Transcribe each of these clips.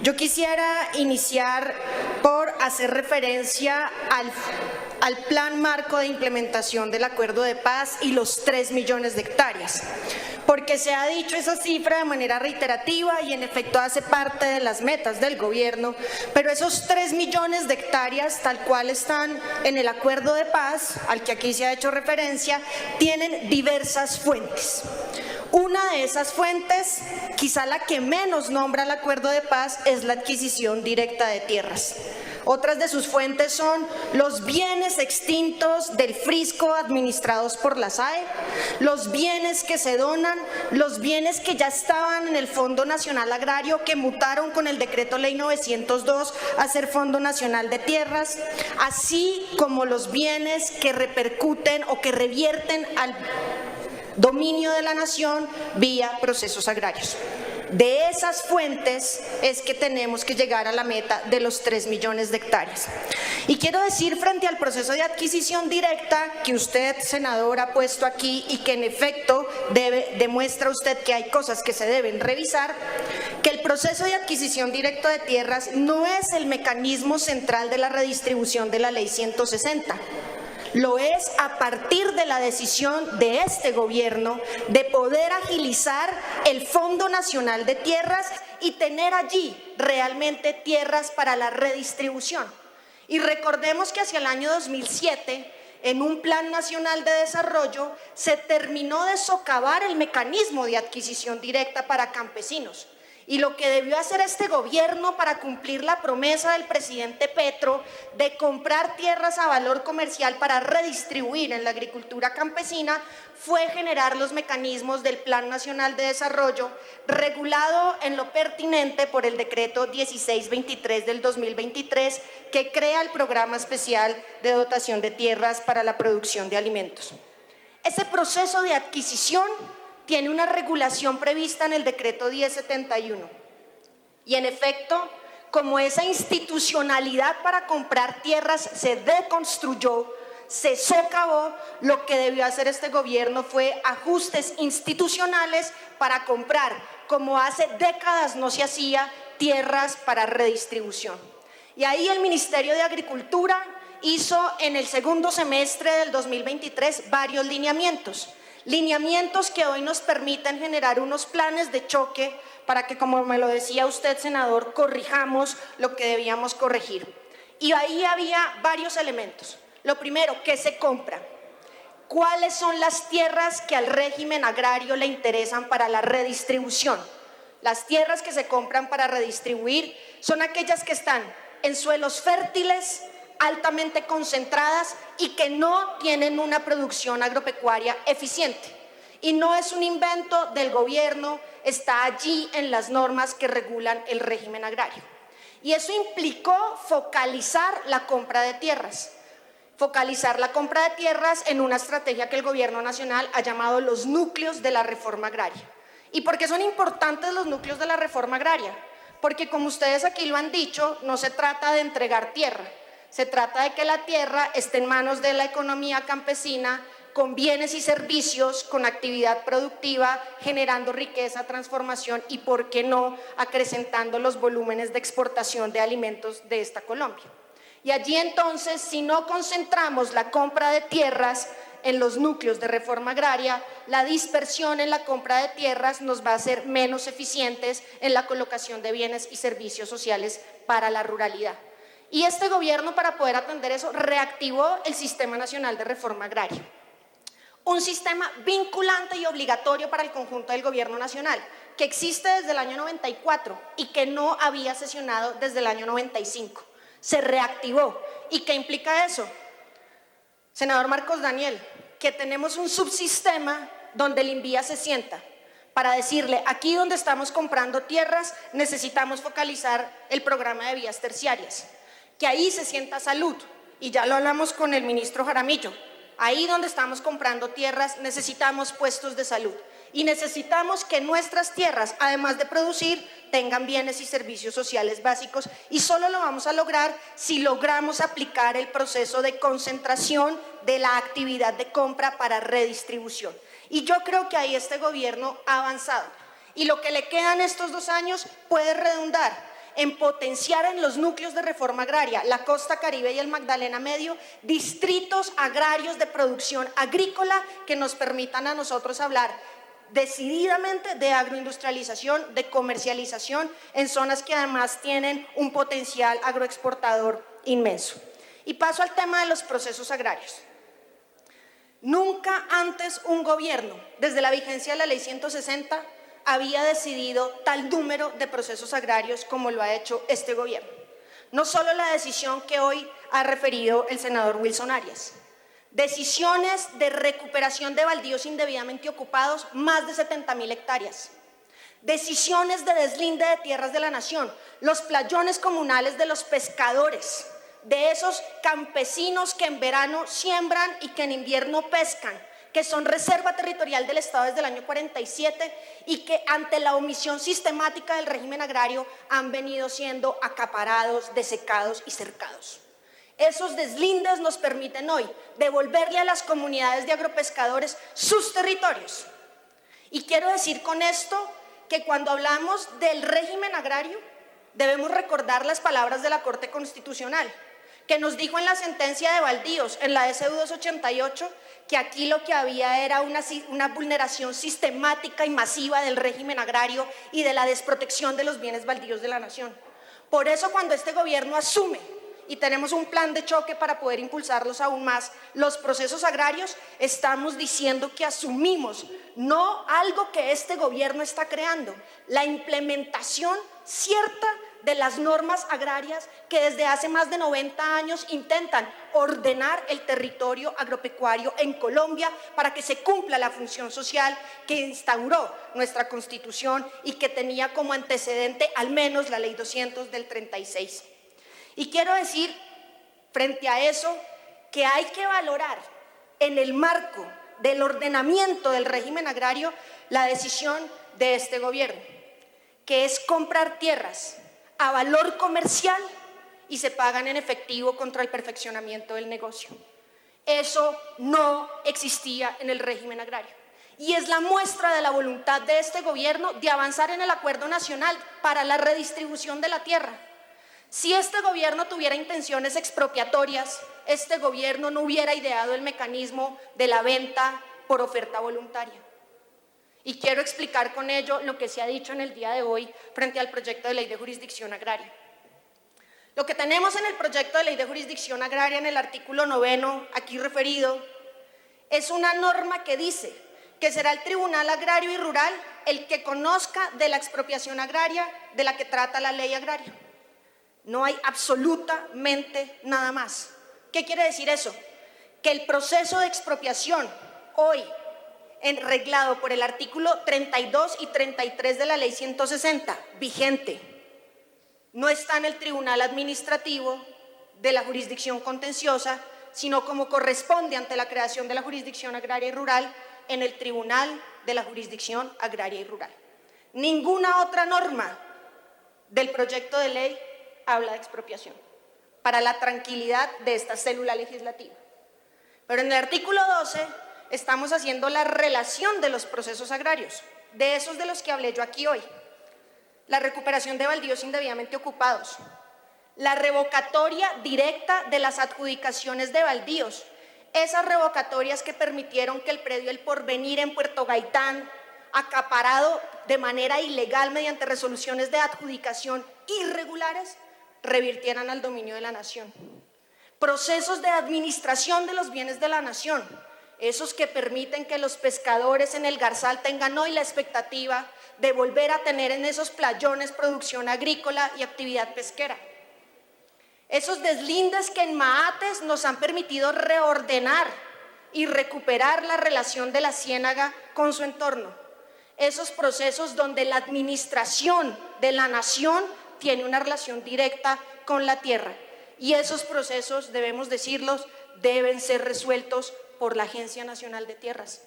Yo quisiera iniciar por hacer referencia al Plan Marco de Implementación del Acuerdo de Paz y los 3 millones de hectáreas, porque se ha dicho esa cifra de manera reiterativa y en efecto hace parte de las metas del gobierno, pero esos 3 millones de hectáreas, tal cual están en el Acuerdo de Paz, al que aquí se ha hecho referencia, tienen diversas fuentes. Una de esas fuentes, quizá la que menos nombra el Acuerdo de Paz, es la adquisición directa de tierras. Otras de sus fuentes son los bienes extintos del Frisco administrados por la SAE, los bienes que se donan, los bienes que ya estaban en el Fondo Nacional Agrario que mutaron con el Decreto Ley 902 a ser Fondo Nacional de Tierras, así como los bienes que repercuten o que revierten al dominio de la nación vía procesos agrarios. De esas fuentes es que tenemos que llegar a la meta de los 3 millones de hectáreas. Y quiero decir, frente al proceso de adquisición directa que usted, senador, ha puesto aquí y que en efecto demuestra usted que hay cosas que se deben revisar, que el proceso de adquisición directa de tierras no es el mecanismo central de la redistribución de la Ley 160. Lo es a partir de la decisión de este gobierno de poder agilizar el Fondo Nacional de Tierras y tener allí realmente tierras para la redistribución. Y recordemos que hacia el año 2007, en un Plan Nacional de Desarrollo, se terminó de socavar el mecanismo de adquisición directa para campesinos. Y lo que debió hacer este gobierno para cumplir la promesa del presidente Petro de comprar tierras a valor comercial para redistribuir en la agricultura campesina fue generar los mecanismos del Plan Nacional de Desarrollo, regulado en lo pertinente por el Decreto 1623 del 2023, que crea el Programa Especial de Dotación de Tierras para la Producción de Alimentos. Ese proceso de adquisición tiene una regulación prevista en el Decreto 1071. Y en efecto, como esa institucionalidad para comprar tierras se deconstruyó, se socavó, lo que debió hacer este gobierno fue ajustes institucionales para comprar, como hace décadas no se hacía, tierras para redistribución. Y ahí el Ministerio de Agricultura hizo en el segundo semestre del 2023 varios lineamientos que hoy nos permiten generar unos planes de choque para que, como me lo decía usted, senador, corrijamos lo que debíamos corregir. Y ahí había varios elementos. Lo primero, ¿qué se compra? ¿Cuáles son las tierras que al régimen agrario le interesan para la redistribución? Las tierras que se compran para redistribuir son aquellas que están en suelos fértiles, altamente concentradas y que no tienen una producción agropecuaria eficiente. Y no es un invento del gobierno, está allí en las normas que regulan el régimen agrario. Y eso implicó focalizar la compra de tierras. Focalizar la compra de tierras en una estrategia que el gobierno nacional ha llamado los núcleos de la reforma agraria. ¿Y por qué son importantes los núcleos de la reforma agraria? Porque, como ustedes aquí lo han dicho, no se trata de entregar tierra. Se trata de que la tierra esté en manos de la economía campesina, con bienes y servicios, con actividad productiva, generando riqueza, transformación y, ¿por qué no?, acrecentando los volúmenes de exportación de alimentos de esta Colombia. Y allí entonces, si no concentramos la compra de tierras en los núcleos de reforma agraria, la dispersión en la compra de tierras nos va a hacer menos eficientes en la colocación de bienes y servicios sociales para la ruralidad. Y este gobierno, para poder atender eso, reactivó el Sistema Nacional de Reforma Agraria. Un sistema vinculante y obligatorio para el conjunto del gobierno nacional, que existe desde el año 94 y que no había sesionado desde el año 95. Se reactivó. ¿Y qué implica eso? Senador Marcos Daniel, que tenemos un subsistema donde el INVIA se sienta para decirle, aquí donde estamos comprando tierras necesitamos focalizar el programa de vías terciarias. Que ahí se sienta salud, y ya lo hablamos con el ministro Jaramillo, ahí donde estamos comprando tierras necesitamos puestos de salud y necesitamos que nuestras tierras, además de producir, tengan bienes y servicios sociales básicos, y solo lo vamos a lograr si logramos aplicar el proceso de concentración de la actividad de compra para redistribución. Y yo creo que ahí este gobierno ha avanzado, y lo que le quedan estos 2 años puede redundar en potenciar en los núcleos de reforma agraria, la costa Caribe y el Magdalena Medio, distritos agrarios de producción agrícola que nos permitan a nosotros hablar decididamente de agroindustrialización, de comercialización en zonas que además tienen un potencial agroexportador inmenso. Y paso al tema de los procesos agrarios. Nunca antes un gobierno, desde la vigencia de la Ley 160, había decidido tal número de procesos agrarios como lo ha hecho este gobierno. No solo la decisión que hoy ha referido el senador Wilson Arias, decisiones de recuperación de baldíos indebidamente ocupados, más de 70.000 hectáreas. Decisiones de deslinde de tierras de la nación, los playones comunales de los pescadores, de esos campesinos que en verano siembran y que en invierno pescan, que son reserva territorial del Estado desde el año 47 y que ante la omisión sistemática del régimen agrario han venido siendo acaparados, desecados y cercados. Esos deslindes nos permiten hoy devolverle a las comunidades de agropescadores sus territorios. Y quiero decir con esto que cuando hablamos del régimen agrario debemos recordar las palabras de la Corte Constitucional, que nos dijo en la sentencia de baldíos, en la SU 288, que aquí lo que había era una vulneración sistemática y masiva del régimen agrario y de la desprotección de los bienes baldíos de la nación. Por eso cuando este gobierno asume y tenemos un plan de choque para poder impulsarlos aún más, los procesos agrarios, estamos diciendo que asumimos no algo que este gobierno está creando, la implementación cierta de las normas agrarias que desde hace más de 90 años intentan ordenar el territorio agropecuario en Colombia para que se cumpla la función social que instauró nuestra Constitución y que tenía como antecedente al menos la Ley 200 del 36. Y quiero decir, frente a eso, que hay que valorar en el marco del ordenamiento del régimen agrario la decisión de este gobierno, que es comprar tierras a valor comercial y se pagan en efectivo contra el perfeccionamiento del negocio. Eso no existía en el régimen agrario. Y es la muestra de la voluntad de este gobierno de avanzar en el acuerdo nacional para la redistribución de la tierra. Si este gobierno tuviera intenciones expropiatorias, este gobierno no hubiera ideado el mecanismo de la venta por oferta voluntaria. Y quiero explicar con ello lo que se ha dicho en el día de hoy frente al proyecto de ley de jurisdicción agraria. Lo que tenemos en el proyecto de ley de jurisdicción agraria en el artículo 9 aquí referido es una norma que dice que será el Tribunal Agrario y Rural el que conozca de la expropiación agraria de la que trata la ley agraria. No hay absolutamente nada más. ¿Qué quiere decir eso? Que el proceso de expropiación hoy reglado por el artículo 32 y 33 de la Ley 160, vigente, no está en el Tribunal Administrativo de la jurisdicción contenciosa, sino como corresponde ante la creación de la jurisdicción agraria y rural, en el Tribunal de la Jurisdicción Agraria y Rural. Ninguna otra norma del proyecto de ley habla de expropiación, para la tranquilidad de esta célula legislativa. Pero en el artículo 12 estamos haciendo la relación de los procesos agrarios, de esos de los que hablé yo aquí hoy. La recuperación de baldíos indebidamente ocupados, la revocatoria directa de las adjudicaciones de baldíos, esas revocatorias que permitieron que el predio El Porvenir en Puerto Gaitán, acaparado de manera ilegal mediante resoluciones de adjudicación irregulares, revirtieran al dominio de la nación. Procesos de administración de los bienes de la nación, esos que permiten que los pescadores en el Garzal tengan hoy la expectativa de volver a tener en esos playones producción agrícola y actividad pesquera. Esos deslindes que en Mahates nos han permitido reordenar y recuperar la relación de la ciénaga con su entorno. Esos procesos donde la administración de la nación tiene una relación directa con la tierra. Y esos procesos, debemos decirlos, deben ser resueltos por la Agencia Nacional de Tierras.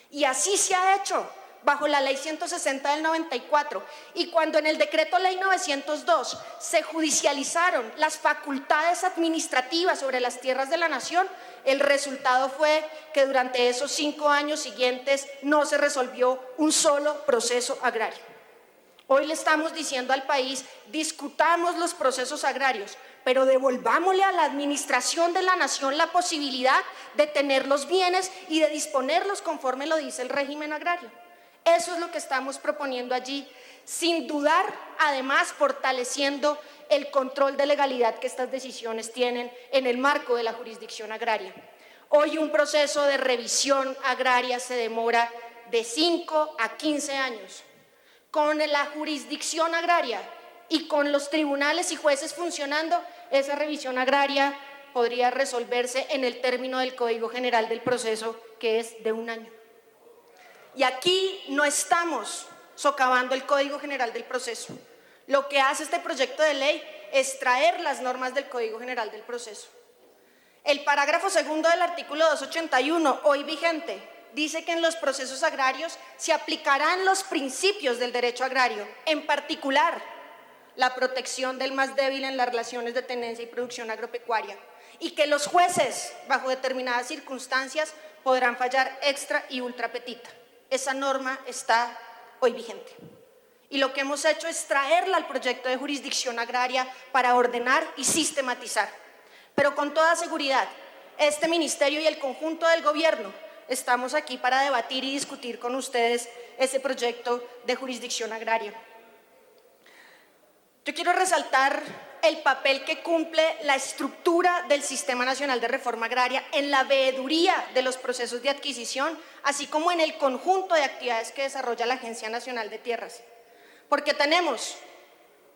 Y así se ha hecho bajo la Ley 160 del 94. Y cuando en el Decreto Ley 902 se judicializaron las facultades administrativas sobre las tierras de la nación, el resultado fue que durante esos 5 años siguientes no se resolvió un solo proceso agrario. Hoy le estamos diciendo al país, discutamos los procesos agrarios, pero devolvámosle a la administración de la nación la posibilidad de tener los bienes y de disponerlos conforme lo dice el régimen agrario. Eso es lo que estamos proponiendo allí, sin dudar, además fortaleciendo el control de legalidad que estas decisiones tienen en el marco de la jurisdicción agraria. Hoy un proceso de revisión agraria se demora de 5 a 15 años. Con la jurisdicción agraria y con los tribunales y jueces funcionando, esa revisión agraria podría resolverse en el término del Código General del Proceso, que es de 1 año. Y aquí no estamos socavando el Código General del Proceso. Lo que hace este proyecto de ley es traer las normas del Código General del Proceso. El parágrafo segundo del artículo 281, hoy vigente, dice que en los procesos agrarios se aplicarán los principios del derecho agrario, en particular la protección del más débil en las relaciones de tenencia y producción agropecuaria, y que los jueces, bajo determinadas circunstancias, podrán fallar extra y ultra petita. Esa norma está hoy vigente. Y lo que hemos hecho es traerla al proyecto de jurisdicción agraria para ordenar y sistematizar. Pero con toda seguridad, este ministerio y el conjunto del gobierno estamos aquí para debatir y discutir con ustedes ese proyecto de jurisdicción agraria. Yo quiero resaltar el papel que cumple la estructura del Sistema Nacional de Reforma Agraria en la veeduría de los procesos de adquisición, así como en el conjunto de actividades que desarrolla la Agencia Nacional de Tierras. Porque tenemos,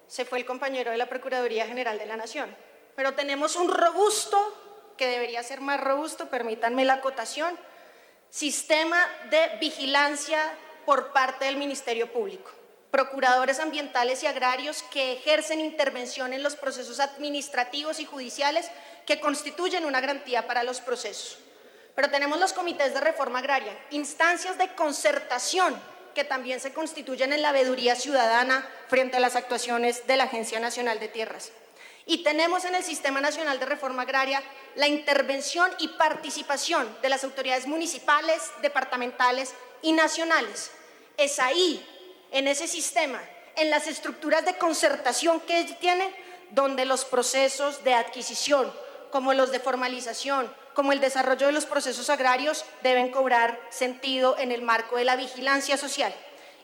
se fue el compañero de la Procuraduría General de la Nación, pero tenemos un robusto, que debería ser más robusto, permítanme la acotación, sistema de vigilancia por parte del Ministerio Público. Procuradores ambientales y agrarios que ejercen intervención en los procesos administrativos y judiciales que constituyen una garantía para los procesos. Pero tenemos los comités de reforma agraria, instancias de concertación que también se constituyen en la veeduría ciudadana frente a las actuaciones de la Agencia Nacional de Tierras. Y tenemos en el Sistema Nacional de Reforma Agraria la intervención y participación de las autoridades municipales, departamentales y nacionales. Es ahí, en ese sistema, en las estructuras de concertación que tiene, donde los procesos de adquisición, como los de formalización, como el desarrollo de los procesos agrarios, deben cobrar sentido en el marco de la vigilancia social.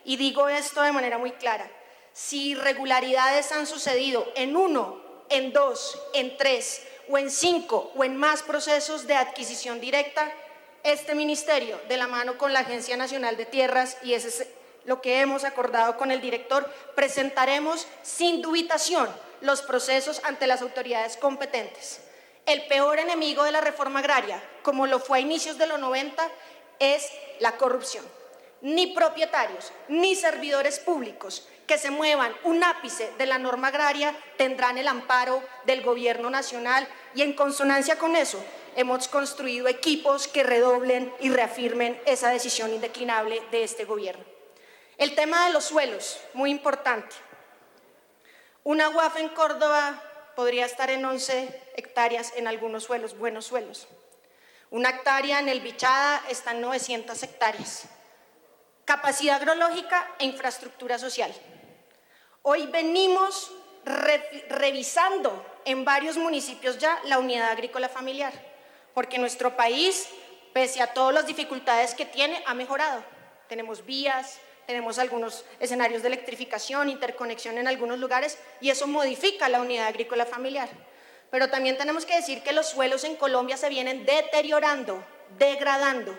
Y digo esto de manera muy clara: si irregularidades han sucedido en 1, en 2, en 3 o en 5 o en más procesos de adquisición directa, este ministerio, de la mano con la Agencia Nacional de Tierras, y ese es lo que hemos acordado con el director, presentaremos sin dubitación los procesos ante las autoridades competentes. El peor enemigo de la reforma agraria, como lo fue a inicios de los 90, es la corrupción. Ni propietarios, ni servidores públicos que se muevan un ápice de la norma agraria tendrán el amparo del gobierno nacional, y en consonancia con eso hemos construido equipos que redoblen y reafirmen esa decisión indeclinable de este gobierno. El tema de los suelos, muy importante. Una UAF en Córdoba podría estar en 11 hectáreas en algunos suelos, buenos suelos. Una hectárea en el Bichada está en 900 hectáreas. Capacidad agrológica e infraestructura social. Hoy venimos revisando en varios municipios ya la unidad agrícola familiar, porque nuestro país, pese a todas las dificultades que tiene, ha mejorado. Tenemos vías, tenemos algunos escenarios de electrificación, interconexión en algunos lugares, y eso modifica la unidad agrícola familiar. Pero también tenemos que decir que los suelos en Colombia se vienen deteriorando, degradando.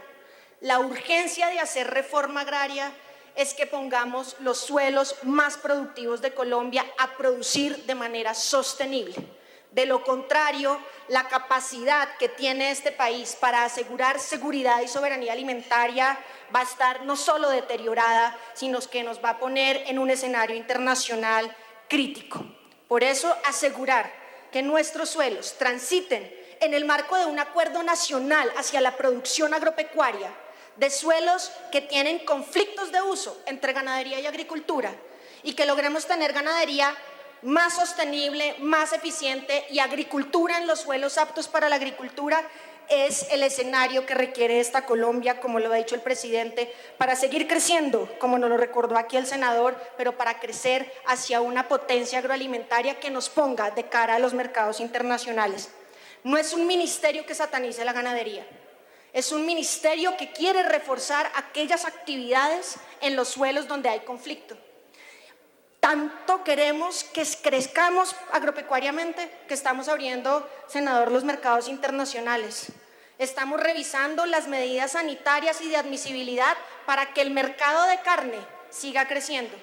La urgencia de hacer reforma agraria es que pongamos los suelos más productivos de Colombia a producir de manera sostenible. De lo contrario, la capacidad que tiene este país para asegurar seguridad y soberanía alimentaria va a estar no solo deteriorada, sino que nos va a poner en un escenario internacional crítico. Por eso, asegurar que nuestros suelos transiten en el marco de un acuerdo nacional hacia la producción agropecuaria, de suelos que tienen conflictos de uso entre ganadería y agricultura, y que logremos tener ganadería más sostenible, más eficiente, y agricultura en los suelos aptos para la agricultura, es el escenario que requiere esta Colombia, como lo ha dicho el presidente, para seguir creciendo, como nos lo recordó aquí el senador, pero para crecer hacia una potencia agroalimentaria que nos ponga de cara a los mercados internacionales. No es un ministerio que satanice la ganadería, es un ministerio que quiere reforzar aquellas actividades en los suelos donde hay conflicto. Tanto queremos que crezcamos agropecuariamente que estamos abriendo, senador, los mercados internacionales. Estamos revisando las medidas sanitarias y de admisibilidad para que el mercado de carne siga creciendo.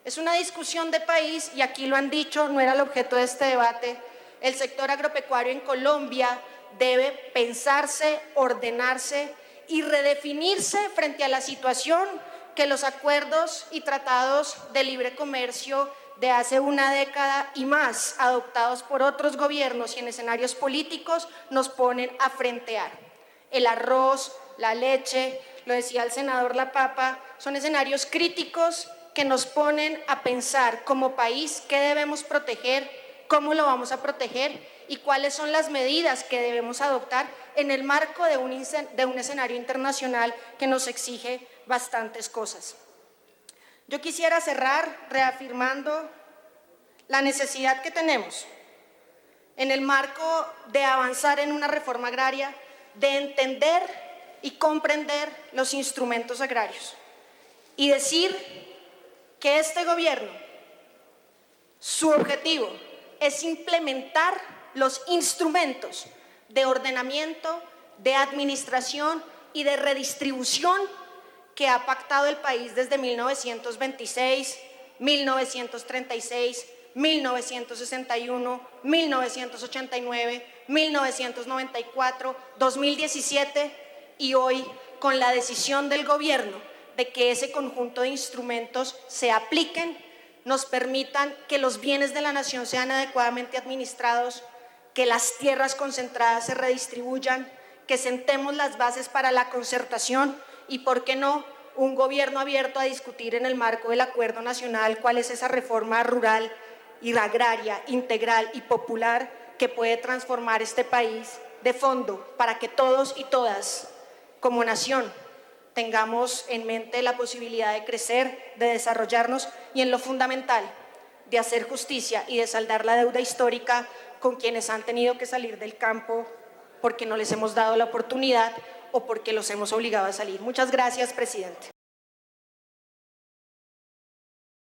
Es una discusión de país y aquí lo han dicho, no era el objeto de este debate. El sector agropecuario en Colombia debe pensarse, ordenarse y redefinirse frente a la situación que los acuerdos y tratados de libre comercio de hace una década y más, adoptados por otros gobiernos y en escenarios políticos, nos ponen a frentear. El arroz, la leche, lo decía el senador La Papa, son escenarios críticos que nos ponen a pensar como país qué debemos proteger, cómo lo vamos a proteger y cuáles son las medidas que debemos adoptar en el marco de un escenario internacional que nos exige bastantes cosas. Yo quisiera cerrar reafirmando la necesidad que tenemos en el marco de avanzar en una reforma agraria, de entender y comprender los instrumentos agrarios y decir que este gobierno, su objetivo es implementar los instrumentos de ordenamiento, de administración y de redistribución que ha pactado el país desde 1926, 1936, 1961, 1989, 1994, 2017 y hoy con la decisión del gobierno de que ese conjunto de instrumentos se apliquen, nos permitan que los bienes de la nación sean adecuadamente administrados, que las tierras concentradas se redistribuyan, que sentemos las bases para la concertación y, ¿por qué no?, un gobierno abierto a discutir en el marco del Acuerdo Nacional cuál es esa reforma rural y agraria, integral y popular que puede transformar este país de fondo para que todos y todas, como nación, tengamos en mente la posibilidad de crecer, de desarrollarnos y en lo fundamental, de hacer justicia y de saldar la deuda histórica con quienes han tenido que salir del campo porque no les hemos dado la oportunidad o porque los hemos obligado a salir. Muchas gracias, presidente.